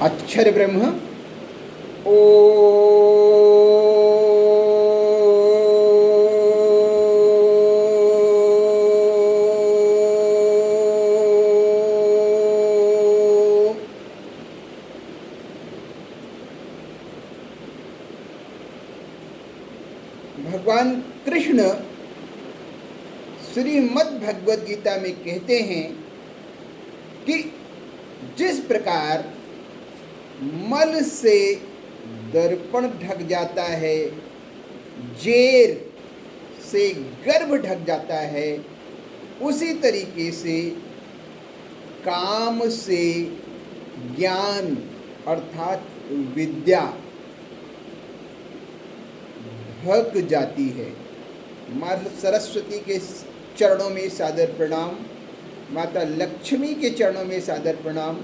अक्षर ब्रह्म ओ भगवान कृष्ण श्रीमद् भगवद गीता में कहते हैं कि जिस प्रकार मल से दर्पण ढक जाता है, जेर से गर्भ ढक जाता है, उसी तरीके से काम से ज्ञान अर्थात विद्या ढक जाती है। माता सरस्वती के चरणों में सादर प्रणाम, माता लक्ष्मी के चरणों में सादर प्रणाम,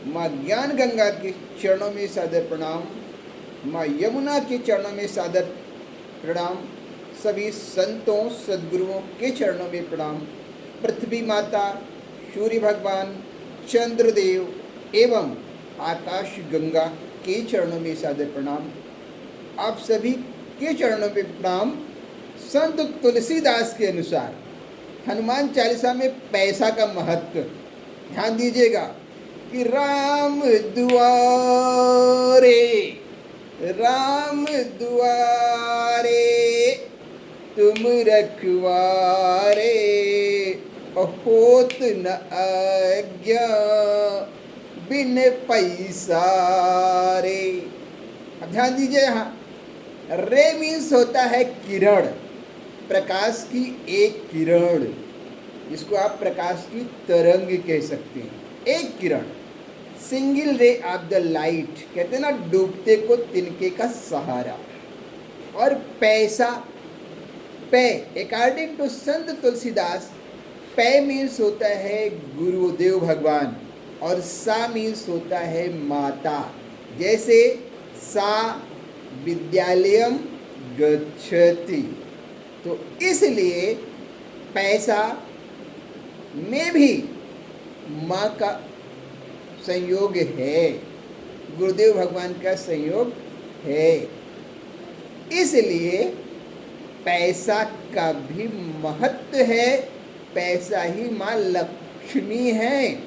माँ ज्ञान गंगा के चरणों में सादर प्रणाम, माँ यमुना के चरणों में सादर प्रणाम, सभी संतों सद्गुरुओं के चरणों में प्रणाम, पृथ्वी माता, सूर्य भगवान, चंद्रदेव एवं आकाश गंगा के चरणों में सादर प्रणाम। आप सभी के चरणों में प्रणाम। संत तुलसीदास के अनुसार हनुमान चालीसा में पैसा का महत्व ध्यान दीजिएगा कि राम दुआरे तुम रखवारे, होत न आज्ञा बिन पैसा रे। अब ध्यान दीजिए, यहाँ रे मीन्स होता है किरण, प्रकाश की एक किरण, इसको आप प्रकाश की तरंग कह सकते हैं। एक किरण, single ray of the light, कहते हैं ना डूबते को तिनके का सहारा। और पैसा, पे अकॉर्डिंग टू संत तुलसीदास, पे मीन्स होता है गुरुदेव भगवान और सा मीन्स होता है माता। जैसे सा विद्यालयम गच्छति, तो इसलिए पैसा में भी माँ का संयोग है, गुरुदेव भगवान का संयोग है, इसलिए पैसा का भी महत्व है। पैसा ही माँ लक्ष्मी है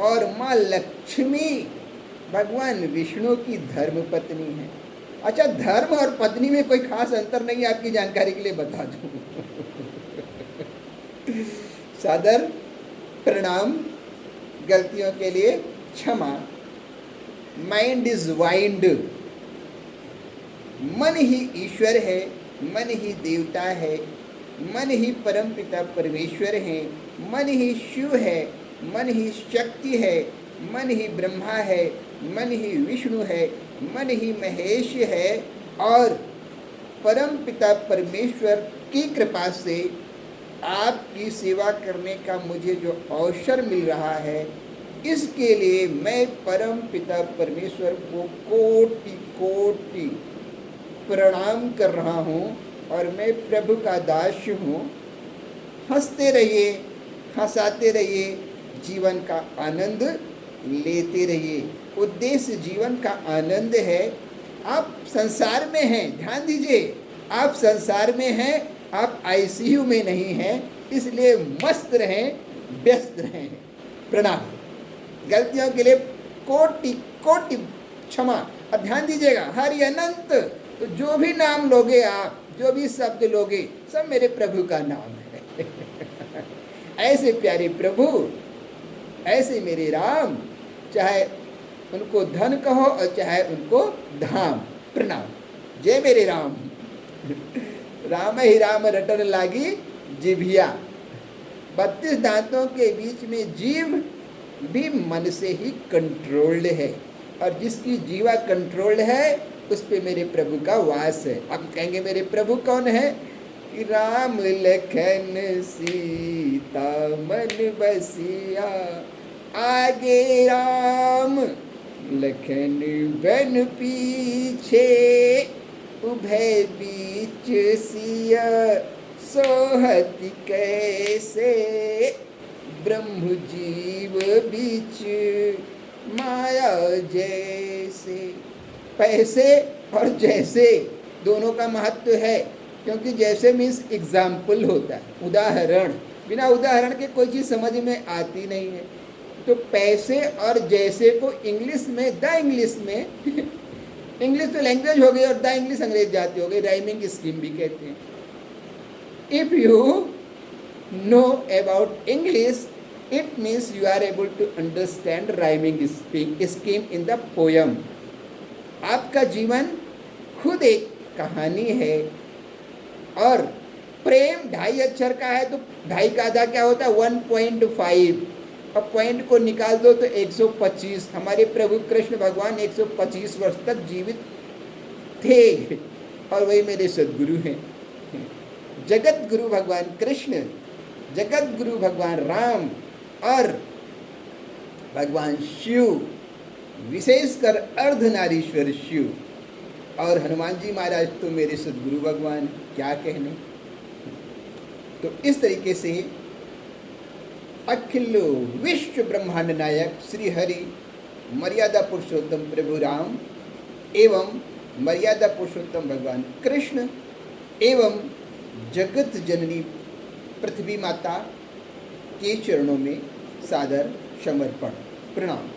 और माँ लक्ष्मी भगवान विष्णु की धर्म पत्नी है। अच्छा, धर्म और पत्नी में कोई खास अंतर नहीं, आपकी जानकारी के लिए बता दूं। सादर प्रणाम, गलतियों के लिए क्षमा। माइंड इज वाइंड, मन ही ईश्वर है, मन ही देवता है, मन ही परमपिता परमेश्वर है, मन ही शिव है, मन ही शक्ति है, मन ही ब्रह्मा है, मन ही विष्णु है, मन ही महेश है। और परम पिता परमेश्वर की कृपा से आपकी सेवा करने का मुझे जो अवसर मिल रहा है, इसके लिए मैं परम पिता परमेश्वर को कोटि कोटि प्रणाम कर रहा हूँ। और मैं प्रभु का दास हूँ। हंसते रहिए, हंसाते रहिए, जीवन का आनंद लेते रहिए। उद्देश्य जीवन का आनंद है। आप संसार में हैं, ध्यान दीजिए, आप संसार में हैं, आप आईसीयू में नहीं हैं, इसलिए मस्त रहें, व्यस्त रहें। प्रणाम। गलतियों के लिए कोटि कोटि क्षमा। अब ध्यान दीजिएगा, हरि अनंत, तो जो भी नाम लोगे आप, जो भी शब्द लोगे, सब मेरे प्रभु का नाम है। ऐसे प्यारे प्रभु, ऐसे मेरे राम, चाहे उनको धन कहो और चाहे उनको धाम। प्रणाम। जय मेरे राम। राम ही राम रटन लागी जिभिया। 32 दांतों के बीच में जीव भी मन से ही कंट्रोल्ड है, और जिसकी जीवा कंट्रोल्ड है उस पे मेरे प्रभु का वास है। आप कहेंगे मेरे प्रभु कौन है? कि राम लखन सीता मन बसिया, आगे राम लखन बन पीछे, उभय बीच सिया सोहत कैसे, ब्रह्म जीव बीच माया जैसे। पैसे और जैसे दोनों का महत्व है, क्योंकि जैसे मीन्स एग्जाम्पल होता है, उदाहरण। बिना उदाहरण के कोई चीज़ समझ में आती नहीं है। तो पैसे और जैसे को इंग्लिश में, द इंग्लिश में इंग्लिश तो लैंग्वेज हो गई और द इंग्लिश अंग्रेज जाती हो गई, राइमिंग स्कीम भी कहते हैं। If you know about English, it means you are able to understand rhyming scheme in the poem. आपका जीवन खुद एक कहानी है, और प्रेम 2.5 अक्षर का है तो 2.5 का आधा क्या होता है, 1.5। अब पॉइंट को निकाल दो तो 125। हमारे प्रभु कृष्ण भगवान 125 वर्ष तक जीवित थे, और वही मेरे सदगुरु हैं। जगत गुरु भगवान कृष्ण, जगत गुरु भगवान राम और भगवान शिव, विशेषकर अर्धनारीश्वर शिव, और हनुमान जी महाराज तो मेरे सदगुरु भगवान, क्या कहने। तो इस तरीके से अखिल विश्व ब्रह्मांड नायक श्री हरि, मर्यादा पुरुषोत्तम प्रभु राम एवं मर्यादा पुरुषोत्तम भगवान कृष्ण एवं जगत जननी पृथ्वी माता के चरणों में सादर समर्पण। प्रणाम।